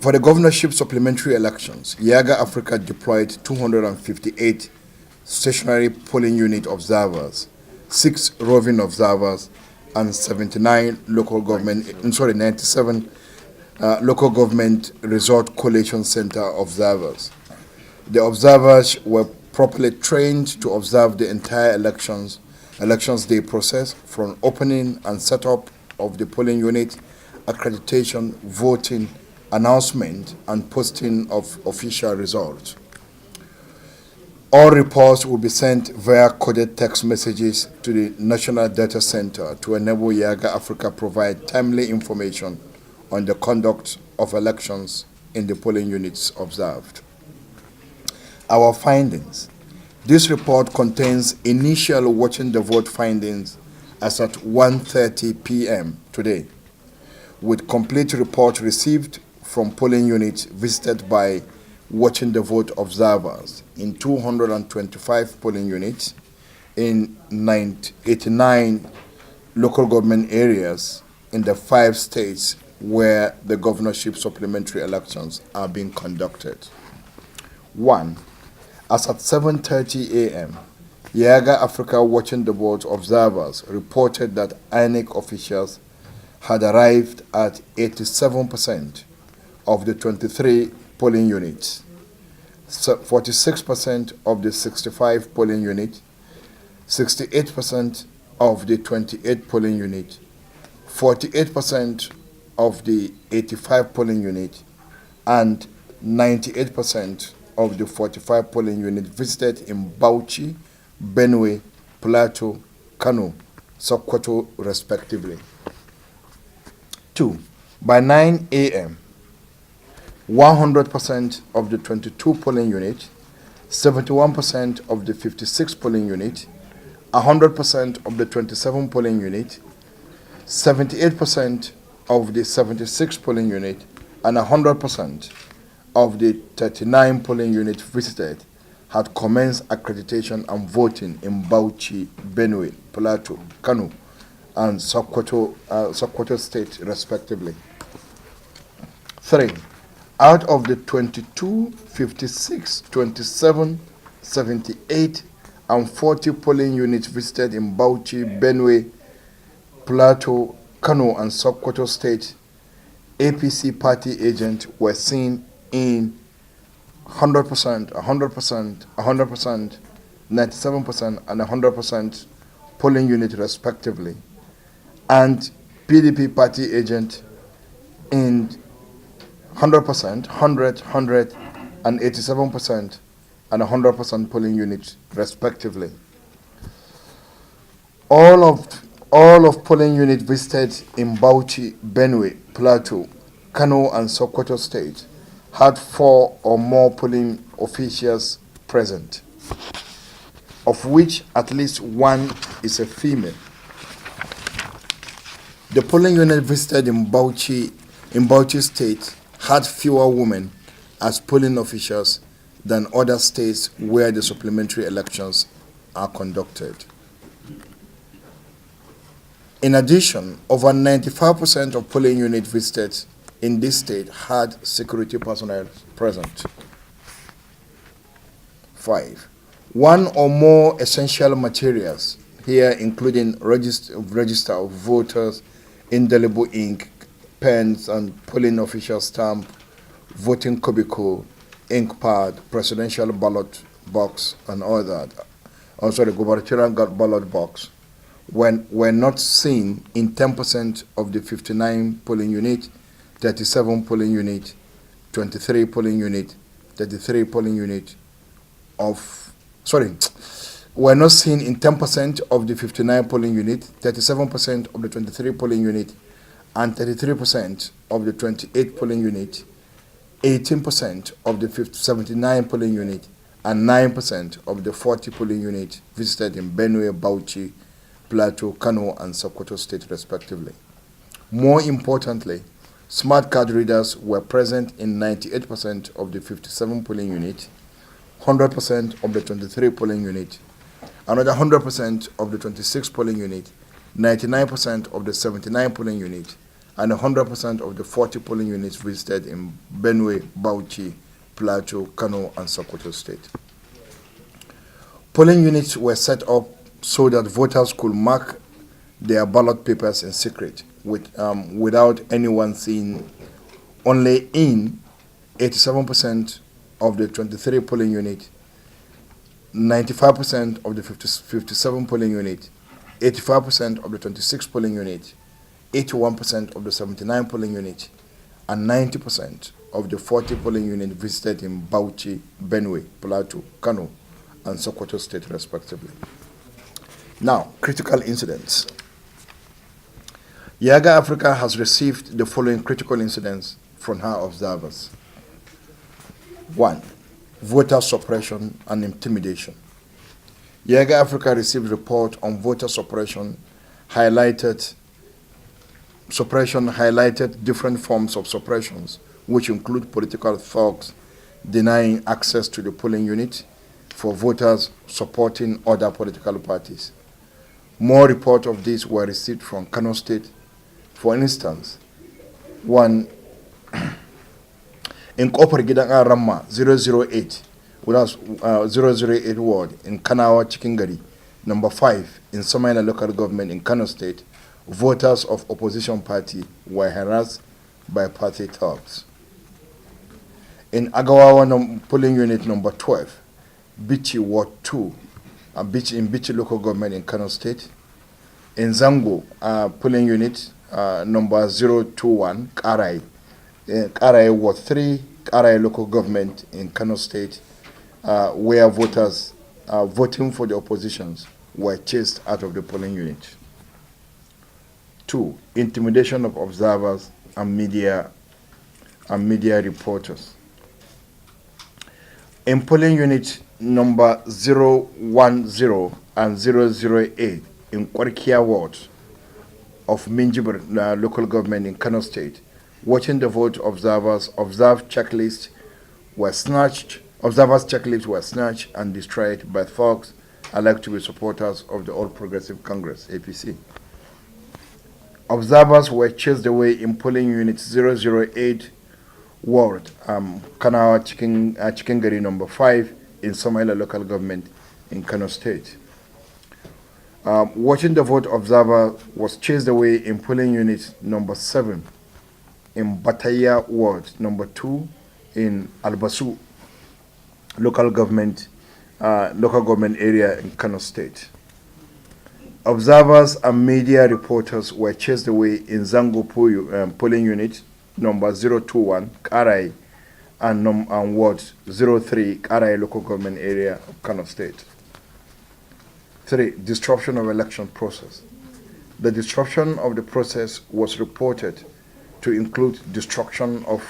For the governorship supplementary elections, Yaga Africa deployed 258 stationary polling unit observers, 6 roving observers, and 97 local government resort collation center observers. The observers were properly trained to observe the entire elections day process, from opening and setup of the polling unit, accreditation, voting, announcement, and posting of official results. All reports will be sent via coded text messages to the National Data Center to enable Yaga Africa provide timely information on the conduct of elections in the polling units observed. Our findings. This report contains initial watching the vote findings as at 1:30 p.m. today, with complete report received from polling units visited by watching the vote observers in 225 polling units in 89 local government areas in the 5 states where the governorship supplementary elections are being conducted. 1. As at 7:30 a.m., Yaga Africa watching the vote observers reported that INEC officials had arrived at 87% of the 23 polling units, 46% of the 65 polling units, 68% of the 28 polling units, 48% of the 85 polling units, and 98% of the 45 polling units visited in Bauchi, Benue, Plateau, Kano, Sokoto, respectively. 2. By 9 a.m., 100% of the 22 polling units, 71% of the 56 polling units, 100% of the 27 polling units, 78% of the 76 polling units, and 100% of the 39 polling units visited had commenced accreditation and voting in Bauchi, Benue, Plateau, Kano, and Sokoto State, respectively. 3. Out of the 22, 56, 27, 78, and 40 polling units visited in Bauchi, Benue, Plateau, Kano, and Sokoto State, APC party agents were seen in 100%, 100%, 100%, 97%, and 100% polling unit respectively, and PDP party agent in 100%, 100, 100, and 87%, and 100% polling units respectively. All of polling units visited in Bauchi, Benue, Plateau, Kano, and Sokoto State had 4 or more polling officials present, of which at least 1 is a female. The polling unit visited in Bauchi State had fewer women as polling officials than other states where the supplementary elections are conducted. In addition, over 95% of polling units visited in this state had security personnel present. 5. 1 or more essential materials, here including register of voters, indelible ink, pens and polling official stamp, voting cubicle, ink pad, presidential ballot box, and all that, also the gubernatorial ballot box, were not seen in 10% of the 59 polling unit, 37 polling unit, 23 polling unit, 33 polling unit were not seen in 10% of the 59 polling unit, 37% of the 23 polling unit, and 33% of the 28 polling unit, 18% of the 79 polling unit, and 9% of the 40 polling unit visited in Benue, Bauchi, Plateau, Kano, and Sokoto State, respectively. More importantly, smart card readers were present in 98% of the 57 polling unit, 100% of the 23 polling unit, another 100% of the 26 polling unit, 99% of the 79 polling unit, and 100% of the 40 polling units visited in Benue, Bauchi, Plateau, Kano, and Sokoto State. Polling units were set up so that voters could mark their ballot papers in secret without anyone seeing. Only in 87% of the 23 polling units, 95% of the 57 polling units, 85% of the 26 polling units, 81% of the 79 polling units, and 90% of the 40 polling units visited in Bauchi, Benue, Plateau, Kano, and Sokoto State, respectively. Now, critical incidents. Yaga Africa has received the following critical incidents from her observers. 1. Voter suppression and intimidation. Yaga Africa received report on voter suppression highlighted different forms of suppressions, which include political thugs denying access to the polling unit for voters supporting other political parties. More reports of this were received from Kano State. For instance, one in Kopar Gidan Ramma 008, whereas 008 ward in Kanawa Chikingari, number 5 in Somalia local government in Kano State, voters of opposition party were harassed by party thugs. In Agawawa polling unit number 12, Bichi Ward 2, in Bichi local government in Kano State. In Zango polling unit number 021, Karai Ward 3, Karai local government in Kano State, where voters voting for the oppositions were chased out of the polling unit. 2. Intimidation of observers and media reporters. In polling unit number 010 and 008 in Kwarkia ward of Minjibir local government in Kano State, watching the vote, observers' checklists were snatched and destroyed by thugs alleged to be supporters of the All Progressive Congress, APC. Observers were chased away in polling unit 008 ward, Kanawa Chikingari number 5 in Somalia local government in Kano State. Watching the vote, observer was chased away in polling unit number 7 in Bataya ward, number 2 in Albasu local government area in Kano State. Observers and media reporters were chased away in Zango polling unit number 021, Karai, and ward 03, Karai local government area of Kano State. 3. Disruption of election process. The disruption of the process was reported to include destruction of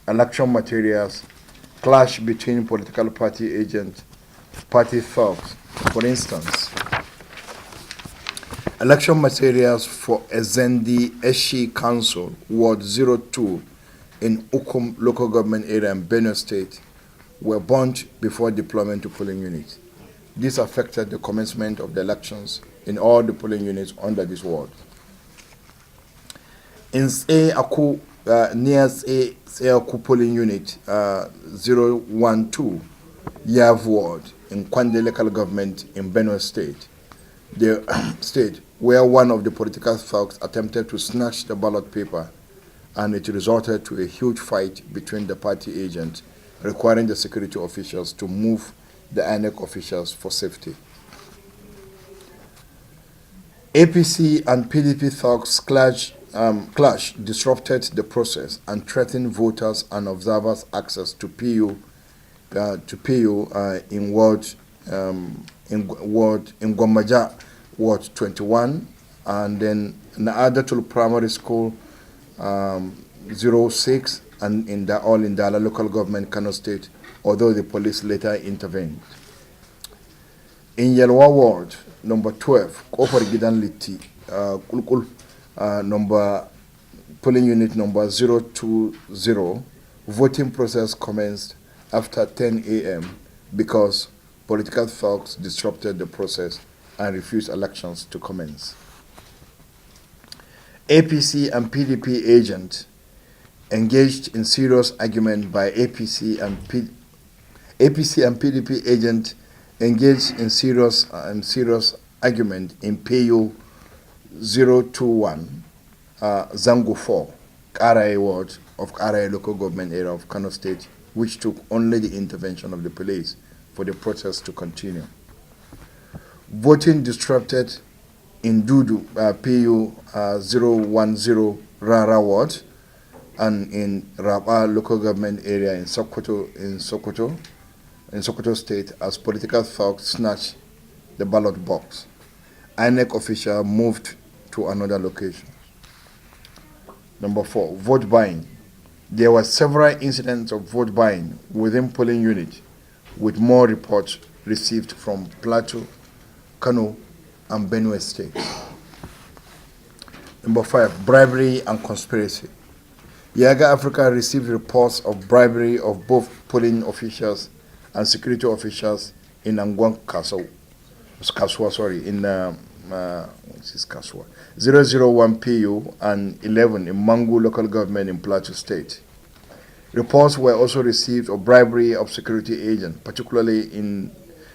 election materials, clash between political party agents, party thugs. For instance, election materials for Ezendi Eshi Council, Ward 02 in Ukum local government area in Benue State, were burnt before deployment to polling units. This affected the commencement of the elections in all the polling units under this ward. In near Aku polling unit 012, Yav ward in Kwande local government in Benue State, the state where one of the political thugs attempted to snatch the ballot paper, and it resulted to a huge fight between the party agents, requiring the security officials to move the INEC officials for safety. APC and PDP thugs clash disrupted the process and threatened voters and observers' access to PU in Gwamaja Ward 21, and then Naadatul Primary School 06, and all in Dala local government, Kano State, although the police later intervened. In Yelwa Ward, number 12, Kopar Gidan Liti, Kulkul, polling unit number 020, voting process commenced after 10 a.m. because political thugs disrupted the process and refused elections to commence. APC and PDP agent engaged in serious argument by APC and PDP agent engaged in serious argument in PU 021 Zango 4 Karai ward of Karai local government area of Kano State, which took only the intervention of the police for the protest to continue. Voting disrupted in Dudu PU 010 Rara ward and in Raba local government area in Sokoto State as political thugs snatched the ballot box. INEC official moved to another location. Number 4, vote buying. There were several incidents of vote buying within polling units, with more reports received from Plateau, Kano, and Benue states. Number 5, bribery and conspiracy. Yaga Africa received reports of bribery of both polling officials and security officials in Angwan Kaswa, which is Kaswa, 001 PU and 11 in Mangu local government in Plateau State. Reports were also received of bribery of security agents, particularly in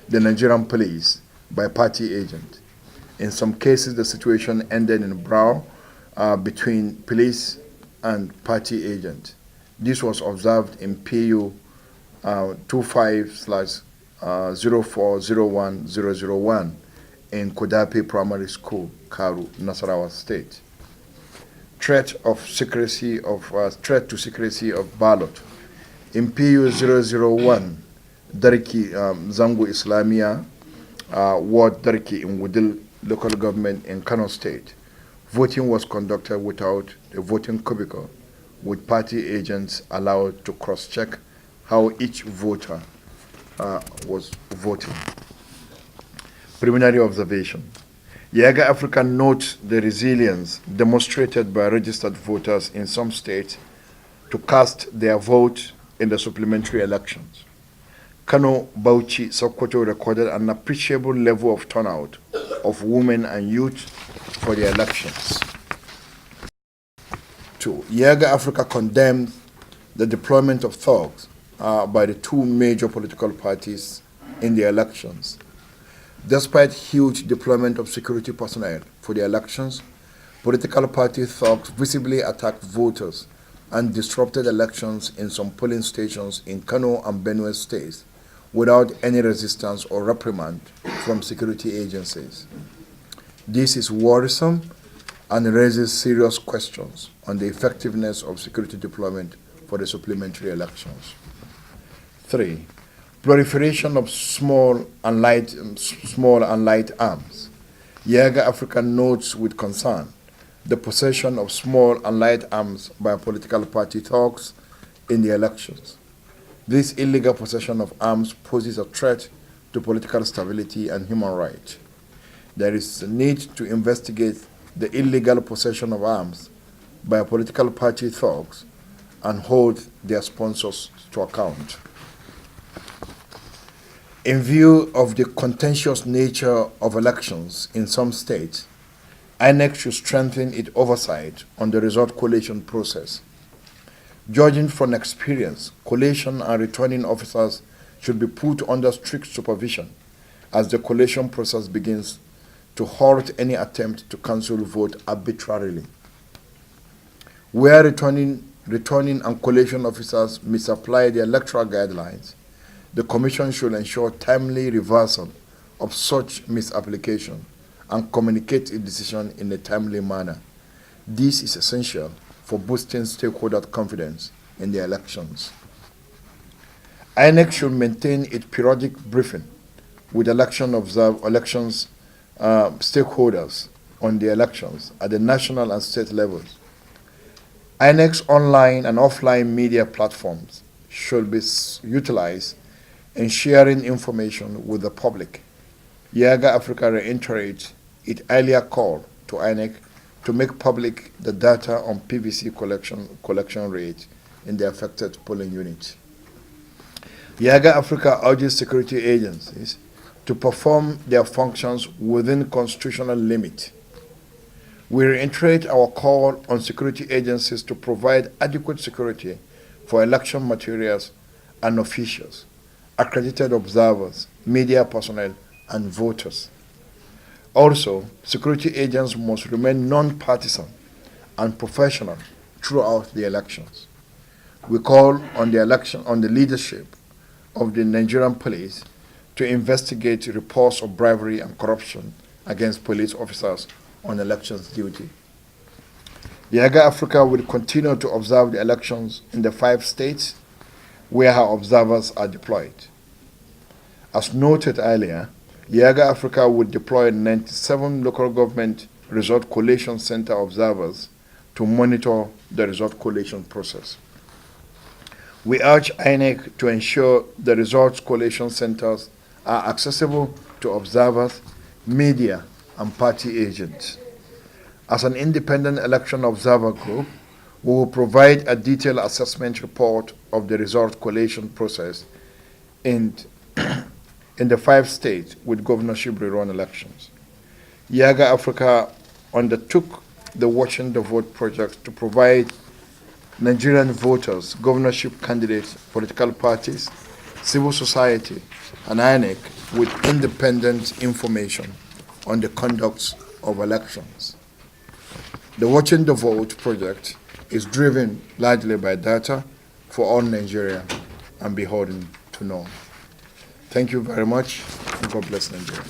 the Nigerian police, by party agents. In some cases, the situation ended in a brawl between police and party agents. This was observed in PU 25/0401-001 in Kodape Primary School, Karu, Nasarawa State. Threat to secrecy of ballot in PU 001 Dariki Zango Islamia Ward Dariki in Wudil local government in Kano State. Voting was conducted without a voting cubicle, with party agents allowed to cross-check how each voter was voting. Preliminary observation. Yaga Africa notes the resilience demonstrated by registered voters in some states to cast their vote in the supplementary elections. Kano, Bauchi, Sokoto recorded an appreciable level of turnout of women and youth for the elections. 2. Yaga Africa condemned the deployment of thugs by the two major political parties in the elections. Despite huge deployment of security personnel for the elections, political party thugs visibly attacked voters and disrupted elections in some polling stations in Kano and Benue states without any resistance or reprimand from security agencies. This is worrisome and raises serious questions on the effectiveness of security deployment for the supplementary elections. 3. Proliferation of small and light arms. Yaga Africa notes with concern the possession of small and light arms by political party thugs in the elections. This illegal possession of arms poses a threat to political stability and human rights. There is a need to investigate the illegal possession of arms by political party thugs and hold their sponsors to account. In view of the contentious nature of elections in some states, INEC should strengthen its oversight on the result collation process. Judging from experience, collation and returning officers should be put under strict supervision as the collation process begins to halt any attempt to cancel vote arbitrarily. Where returning and collation officers misapply the electoral guidelines, the Commission should ensure timely reversal of such misapplication and communicate a decision in a timely manner. This is essential for boosting stakeholder confidence in the elections. INEC should maintain its periodic briefing with elections stakeholders on the elections at the national and state levels. INEC's online and offline media platforms should be utilized in sharing information with the public. Yaga Africa reiterates its earlier call to INEC to make public the data on PVC collection rate in the affected polling units. Yaga Africa urges security agencies to perform their functions within constitutional limit. We reiterate our call on security agencies to provide adequate security for election materials and officials, accredited observers, media personnel, and voters. Also, security agents must remain non-partisan and professional throughout the elections. We call on the leadership of the Nigerian police to investigate reports of bribery and corruption against police officers on elections duty. YAGA Africa will continue to observe the elections in the 5 states where her observers are deployed. As noted earlier, YAGA Africa will deploy 97 local government result collation center observers to monitor the result collation process. We urge INEC to ensure the results collation centers are accessible to observers, media, and party agents. As an independent election observer group, we will provide a detailed assessment report of the result collation process in the 5 states with governorship rerun elections. YAGA Africa undertook the Watching the Vote project to provide Nigerian voters, governorship candidates, political parties, civil society, and INEC with independent information on the conduct of elections. The Watching the Vote project is driven largely by data for all Nigeria and beholden to know. Thank you very much, and God bless Nigeria.